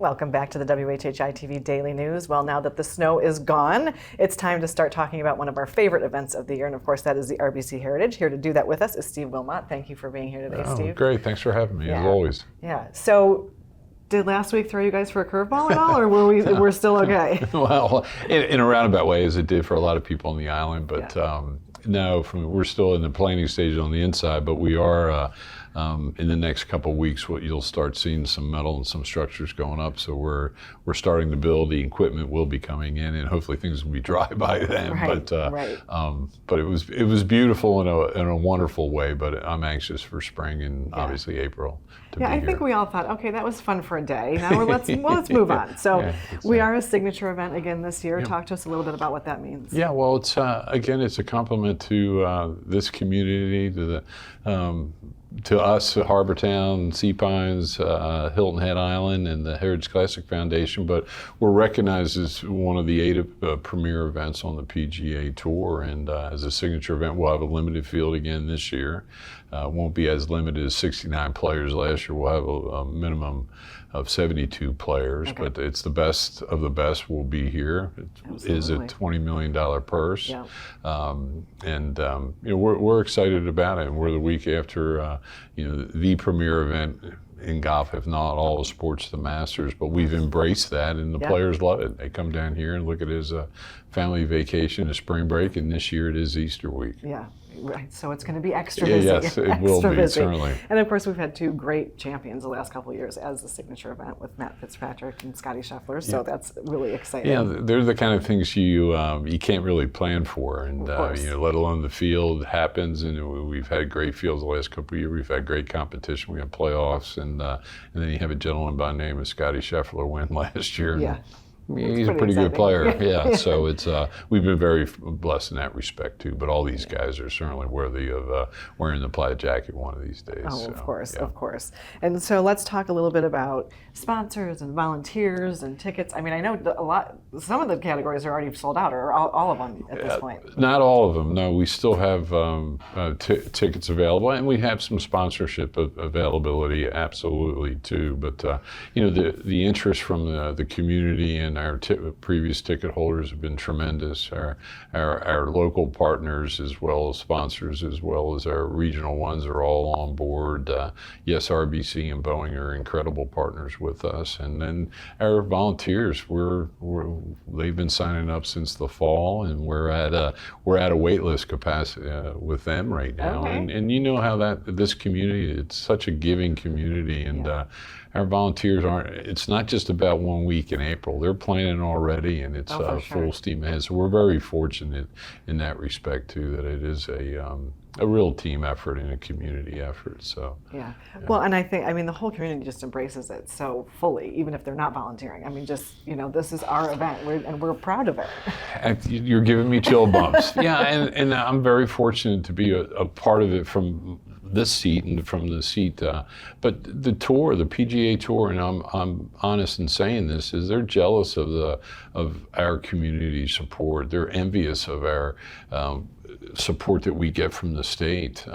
Welcome back to the WHHI-TV Daily News. Well, now that the snow is gone, it's time to start talking about one of our favorite events of the year, and of course that is the RBC Heritage. Here to do that with us is Steve Wilmot. Thank you for being here today, Steve. Great. Thanks for having me, as always. Yeah. So, did last week throw you guys for a curveball at all, or we're still okay? Well, in a roundabout way, as it did for a lot of people on the island, but no, we're still in the planning stage on the inside, but we are in the next couple of weeks. You'll start seeing some metal and some structures going up. So we're starting to build. The equipment will be coming in, and hopefully things will be dry by then. Right, but it was beautiful in a wonderful way. But I'm anxious for spring and obviously April to be here. I think we all thought, okay, that was fun for a day. Now let's move on. So we are a signature event again this year. Talk to us a little bit about what that means. Yeah, well, it's again, it's a compliment to this community, to us, Harbor Town, Sea Pines, Hilton Head Island, and the Heritage Classic Foundation. But we're recognized as one of the 8 premier events on the PGA Tour, and as a signature event, we'll have a limited field again this year. Won't be as limited as 69 players last year. We'll have a minimum of 72 players, but it's the best of the best will be here. It is a $20 million purse. Yeah. We're excited about it. And we're the week after, the premier event in golf, if not all the sports, the Masters, but we've embraced that, and the players love it. They come down here and look at it as a family vacation, a spring break, and this year it is Easter week. Yeah. Right, so it's going to be extra busy. Yes, it will be, certainly. And of course, we've had 2 great champions the last couple of years as the signature event with Matt Fitzpatrick and Scotty Scheffler, so that's really exciting. Yeah, they're the kind of things you can't really plan for, and let alone the field happens, and we've had great fields the last couple of years. We've had great competition. We have playoffs, and then you have a gentleman by the name of Scotty Scheffler win last year. Yeah. He's a pretty good player, so it's we've been very blessed in that respect too. But all these guys are certainly worthy of wearing the plaid jacket one of these days. Oh, of course. And so let's talk a little bit about sponsors and volunteers and tickets. I mean, I know some of the categories are already sold out, or all of them at this point. Not all of them. No, we still have tickets available, and we have some sponsorship availability, absolutely too. But the interest from the community and our previous ticket holders have been tremendous. Our local partners, as well as sponsors, as well as our regional ones, are all on board. Yes, RBC and Boeing are incredible partners with us, and then our volunteers, they've been signing up since the fall, and we're at a wait list capacity with them right now. Okay. And you know how this community, it's such a giving community, and our volunteers it's not just about 1 week in April. They're planning already, and it's full steam ahead. So we're very fortunate in that respect too, that it is a real team effort and a community effort. So well, and I think the whole community just embraces it so fully, even if they're not volunteering. I mean, just this is our event, and we're proud of it. You're giving me chill bumps. And I'm very fortunate to be a part of it from this seat and from the seat, but the tour, the PGA Tour, and I'm honest in saying this, is they're jealous of our community support. They're envious of our support that we get from the state.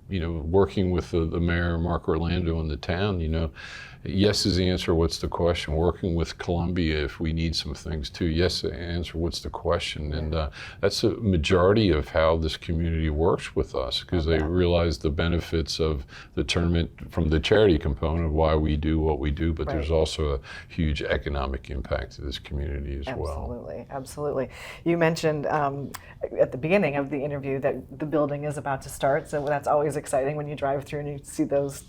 Working with the mayor, Mark Orlando, in the town, yes is the answer. What's the question? Working with Columbia if we need some things too. Yes, the answer. What's the question? And that's a majority of how this community works with us, because they realize the benefits of the tournament from the charity component of why we do what we do. But there's also a huge economic impact to this community as well. Absolutely. You mentioned at the beginning of the interview that the building is about to start, so that's always exciting when you drive through and you see those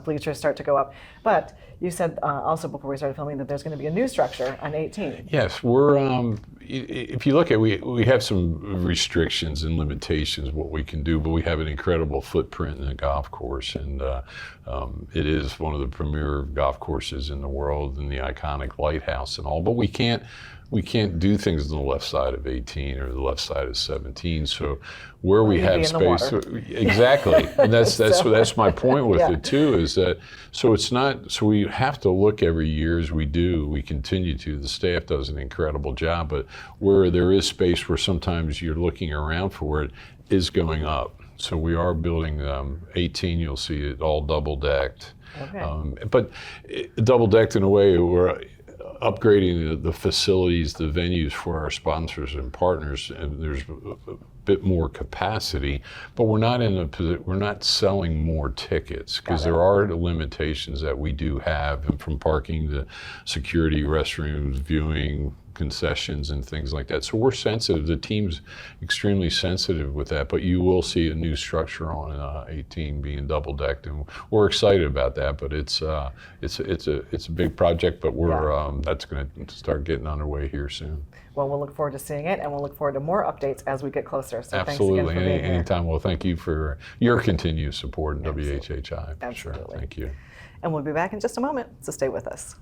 bleachers start to go up. But you said also before we started filming that there's going to be a new structure on 18. Yes, we're. If you look at, we have some restrictions and limitations what we can do, but we have an incredible footprint in the golf course, and it is one of the premier golf courses in the world, and the iconic Lighthouse and all. But we can't do things on the left side of 18 or the left side of 17. So where we have space, exactly, and that's my point with it too. Is that it's not. So we have to look every year as we do. We continue to. The staff does an incredible job, but where there is space, where sometimes you're looking around for it, is going up. So we are building 18. You'll see it all double decked. Okay. But double decked in a way where upgrading the facilities, the venues for our sponsors and partners, and there's a bit more capacity, but we're not selling more tickets because there are limitations that we do have, and from parking to security, restrooms, viewing, concessions and things like that. So we're sensitive. The team's extremely sensitive with that, but you will see a new structure on 18 being double decked, and we're excited about that. But it's a big project, but we're that's going to start getting underway here soon. Well, we'll look forward to seeing it, and we'll look forward to more updates as we get closer. So Absolutely. Thanks again for being here. Anytime. Well, thank you for your continued support in WHHI. Absolutely. Sure. Thank you. And we'll be back in just a moment, so stay with us.